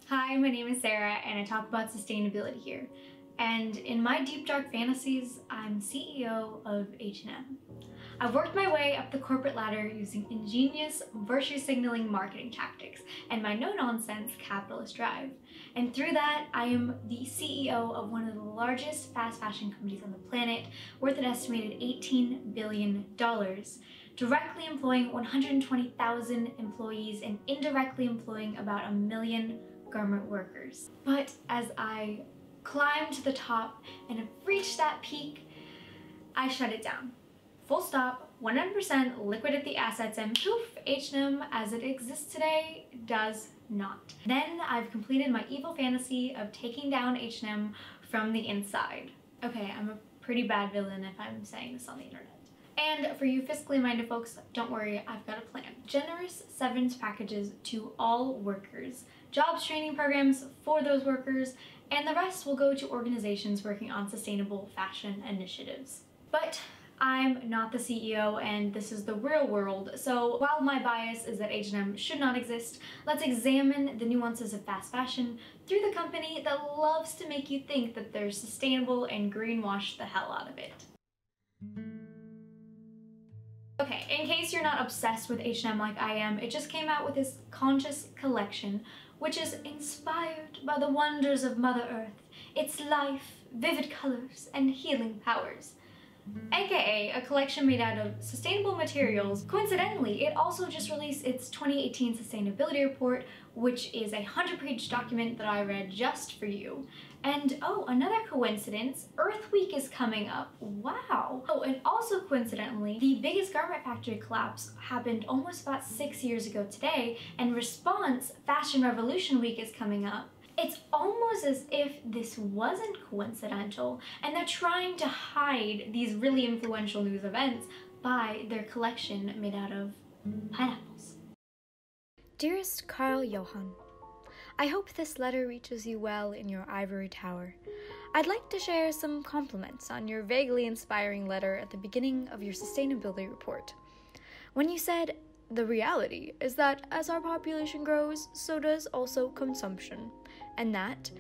Hi, my name is Sarah and I talk about sustainability here. And in my deep dark fantasies, I'm CEO of H&M. I've worked my way up the corporate ladder using ingenious virtue signaling marketing tactics and my no-nonsense capitalist drive. And through that, I am the CEO of one of the largest fast fashion companies on the planet, worth an estimated $18 billion, directly employing 120,000 employees and indirectly employing about 1 million garment workers. But as I climbed to the top and have reached that peak, I shut it down. Full stop, 100% liquidate the assets, and poof, H&M as it exists today does not. Then I've completed my evil fantasy of taking down H&M from the inside. Okay, I'm a pretty bad villain if I'm saying this on the internet. And for you fiscally minded folks, don't worry, I've got a plan. Generous severance packages to all workers, jobs training programs for those workers, and the rest will go to organizations working on sustainable fashion initiatives. But I'm not the CEO and this is the real world, so while my bias is that H&M should not exist, let's examine the nuances of fast fashion through the company that loves to make you think that they're sustainable and greenwash the hell out of it. Okay, in case you're not obsessed with H&M like I am, it just came out with this conscious collection, which is inspired by the wonders of Mother Earth, its life, vivid colors, and healing powers. AKA a collection made out of sustainable materials. Coincidentally, it also just released its 2018 sustainability report, which is a 100-page document that I read just for you. And oh, another coincidence, Earth Week is coming up. Wow. Oh, and also coincidentally, the biggest garment factory collapse happened almost about 6 years ago today, and Response Fashion Revolution Week is coming up. It's almost as if this wasn't coincidental, and they're trying to hide these really influential news events by their collection made out of pineapples. Dearest Carl Johan, I hope this letter reaches you well in your ivory tower. I'd like to share some compliments on your vaguely inspiring letter at the beginning of your sustainability report. When you said, "The reality is that as our population grows, so does also consumption, and that,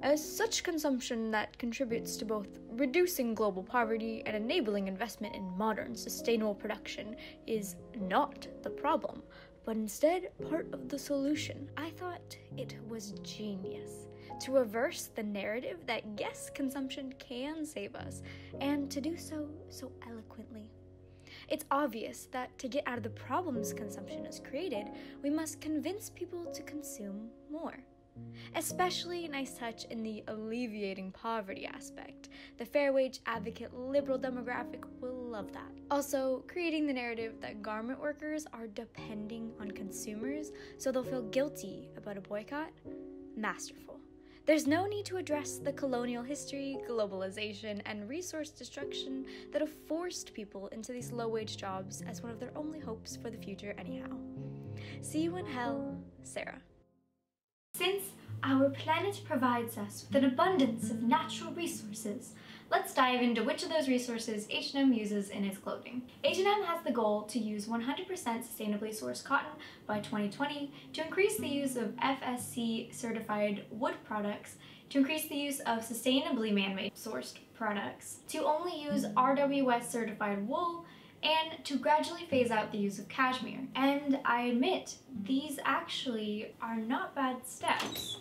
as such consumption that contributes to both reducing global poverty and enabling investment in modern, sustainable production is not the problem, but instead part of the solution." I thought it was genius to reverse the narrative that yes, consumption can save us, and to do so eloquently. It's obvious that to get out of the problems consumption has created, we must convince people to consume more. Especially a nice touch in the alleviating poverty aspect. The fair wage advocate liberal demographic will love that. Also, creating the narrative that garment workers are depending on consumers so they'll feel guilty about a boycott. Masterful. There's no need to address the colonial history, globalization, and resource destruction that have forced people into these low-wage jobs as one of their only hopes for the future anyhow. See you in hell, Sarah. Since our planet provides us with an abundance of natural resources, let's dive into which of those resources H&M uses in its clothing. H&M has the goal to use 100% sustainably sourced cotton by 2020, to increase the use of FSC certified wood products, to increase the use of sustainably man-made sourced products, to only use RWS certified wool, and to gradually phase out the use of cashmere. And I admit, these actually are not bad steps.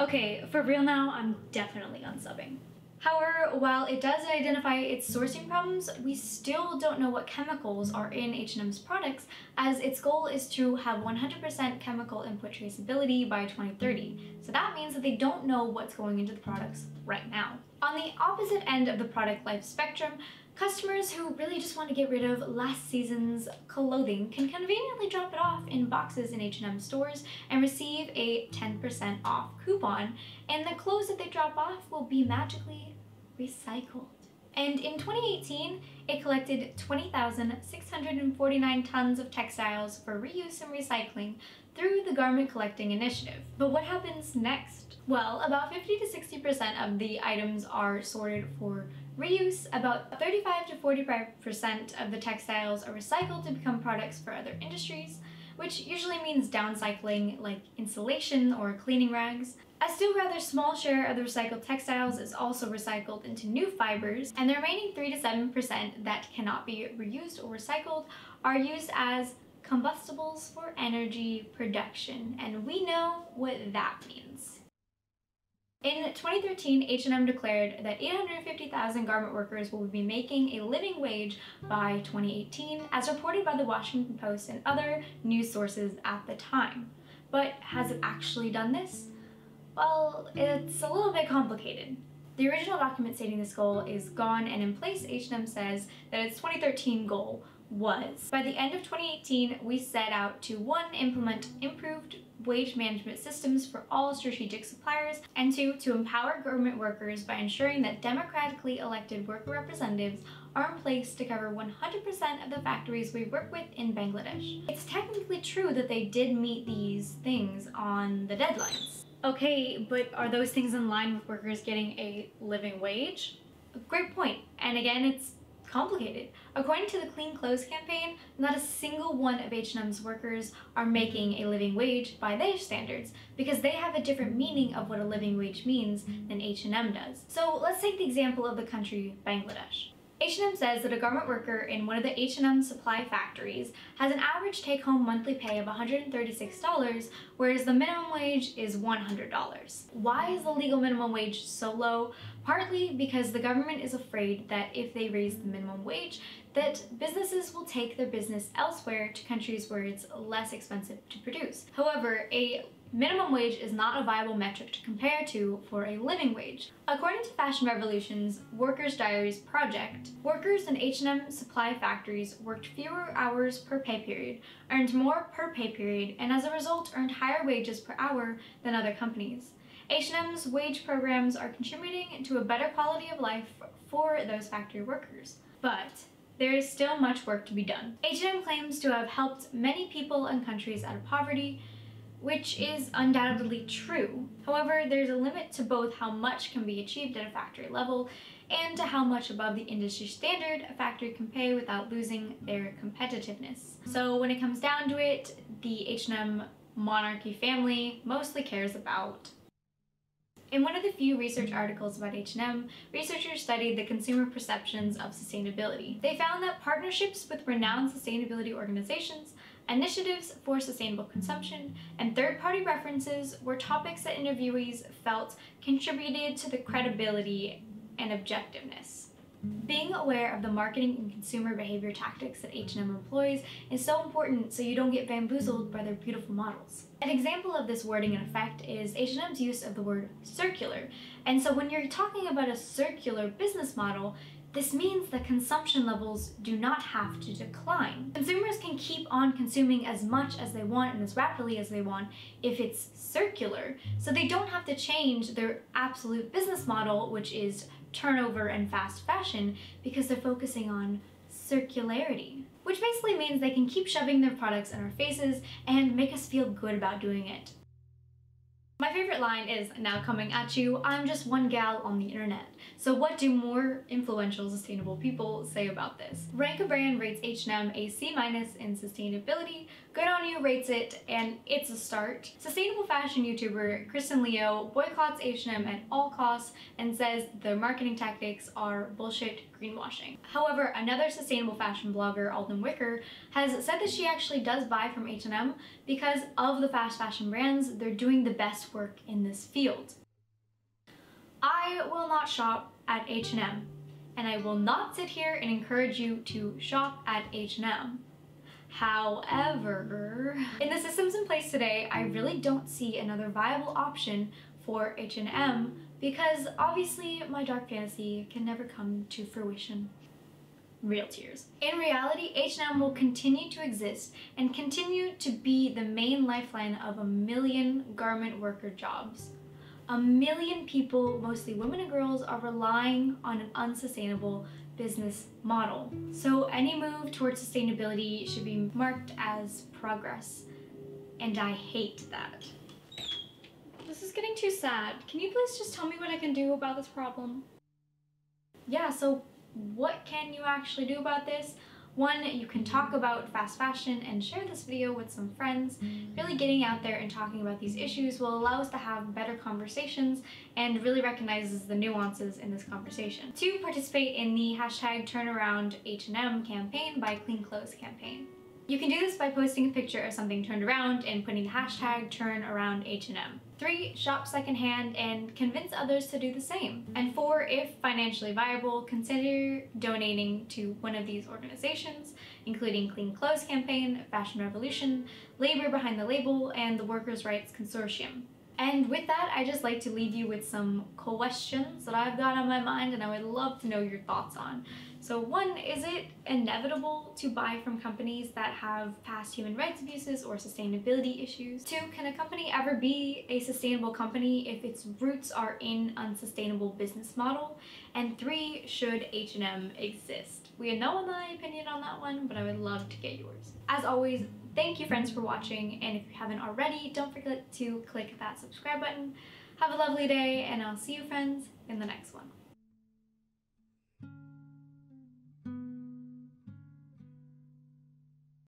Okay, for real now, I'm definitely unsubbing. However, while it does identify its sourcing problems, we still don't know what chemicals are in H&M's products, as its goal is to have 100% chemical input traceability by 2030. So that means that they don't know what's going into the products right now. On the opposite end of the product life spectrum, customers who really just want to get rid of last season's clothing can conveniently drop it off in boxes in H&M stores and receive a 10% off coupon, and the clothes that they drop off will be magically recycled. And in 2018, it collected 20,649 tons of textiles for reuse and recycling through the Garment Collecting Initiative. But what happens next? Well, about 50 to 60% of the items are sorted for reuse, about 35 to 45% of the textiles are recycled to become products for other industries, which usually means downcycling like insulation or cleaning rags. A still rather small share of the recycled textiles is also recycled into new fibers, and the remaining 3 to 7% that cannot be reused or recycled are used as combustibles for energy production, and we know what that means. In 2013, H&M declared that 850,000 garment workers will be making a living wage by 2018, as reported by the Washington Post and other news sources at the time. But has it actually done this? Well, it's a little bit complicated. The original document stating this goal is gone, and in place, H&M says that its 2013 goal was, by the end of 2018, we set out to 1. Implement improved wage management systems for all strategic suppliers, and 2. To empower garment workers by ensuring that democratically elected worker representatives are in place to cover 100% of the factories we work with in Bangladesh. It's technically true that they did meet these things on the deadlines. Okay, but are those things in line with workers getting a living wage? Great point, and again, it's complicated. According to the Clean Clothes campaign, not a single one of H&M's workers are making a living wage by their standards, because they have a different meaning of what a living wage means than H&M does. So let's take the example of the country Bangladesh. H&M says that a garment worker in one of the H&M supply factories has an average take-home monthly pay of $136, whereas the minimum wage is $100. Why is the legal minimum wage so low? Partly because the government is afraid that if they raise the minimum wage, that businesses will take their business elsewhere to countries where it's less expensive to produce. However, a minimum wage is not a viable metric to compare to for a living wage. According to Fashion Revolution's Workers' Diaries project, workers in H&M supply factories worked fewer hours per pay period, earned more per pay period, and as a result earned higher wages per hour than other companies. H&M's wage programs are contributing to a better quality of life for those factory workers. But there is still much work to be done. H&M claims to have helped many people and countries out of poverty, which is undoubtedly true. However, there's a limit to both how much can be achieved at a factory level and to how much above the industry standard a factory can pay without losing their competitiveness. So when it comes down to it, the H&M monarchy family mostly cares about. In one of the few research articles about H&M, researchers studied the consumer perceptions of sustainability. They found that partnerships with renowned sustainability organizations, initiatives for sustainable consumption, and third-party references were topics that interviewees felt contributed to the credibility and objectiveness. Being aware of the marketing and consumer behavior tactics that H&M employs is so important so you don't get bamboozled by their beautiful models. An example of this wording and effect is H&M's use of the word circular. And so when you're talking about a circular business model, this means that consumption levels do not have to decline. Consumers can keep on consuming as much as they want and as rapidly as they want if it's circular, so they don't have to change their absolute business model, which is turnover and fast fashion, because they're focusing on circularity, which basically means they can keep shoving their products in our faces and make us feel good about doing it. My favorite line is now coming at you, I'm just one gal on the internet. So what do more influential sustainable people say about this? Rank a Brand rates H&M a C- in sustainability, Good On You rates it, and it's a start. Sustainable fashion YouTuber Kristen Leo boycotts H&M at all costs and says their marketing tactics are bullshit greenwashing. However, another sustainable fashion blogger, Alden Wicker, has said that she actually does buy from H&M because of the fast fashion brands, they're doing the best work in this field. I will not shop at H&M, and I will not sit here and encourage you to shop at H&M. However, in the systems in place today, I really don't see another viable option for H&M because obviously my dark fantasy can never come to fruition. Real tears. In reality, H&M will continue to exist and continue to be the main lifeline of a million garment worker jobs. A million people, mostly women and girls, are relying on an unsustainable business model. So any move towards sustainability should be marked as progress, and I hate that. This is getting too sad. Can you please just tell me what I can do about this problem? Yeah, so what can you actually do about this? One, you can talk about fast fashion and share this video with some friends. Really getting out there and talking about these issues will allow us to have better conversations and really recognizes the nuances in this conversation. Two, participate in the hashtag turnaround H&M campaign by Clean Clothes Campaign. You can do this by posting a picture of something turned around and putting the hashtag #turnaroundH&M. 3, shop secondhand and convince others to do the same. And 4, if financially viable, consider donating to one of these organizations, including Clean Clothes Campaign, Fashion Revolution, Labor Behind the Label, and the Workers' Rights Consortium. And with that, I just like to leave you with some questions that I've got on my mind and I would love to know your thoughts on. So 1, is it inevitable to buy from companies that have past human rights abuses or sustainability issues? 2, can a company ever be a sustainable company if its roots are in unsustainable business model? And 3, should H&M exist? We know my opinion on that one, but I would love to get yours. As always, thank you friends for watching, and if you haven't already, don't forget to click that subscribe button. Have a lovely day, and I'll see you friends in the next one.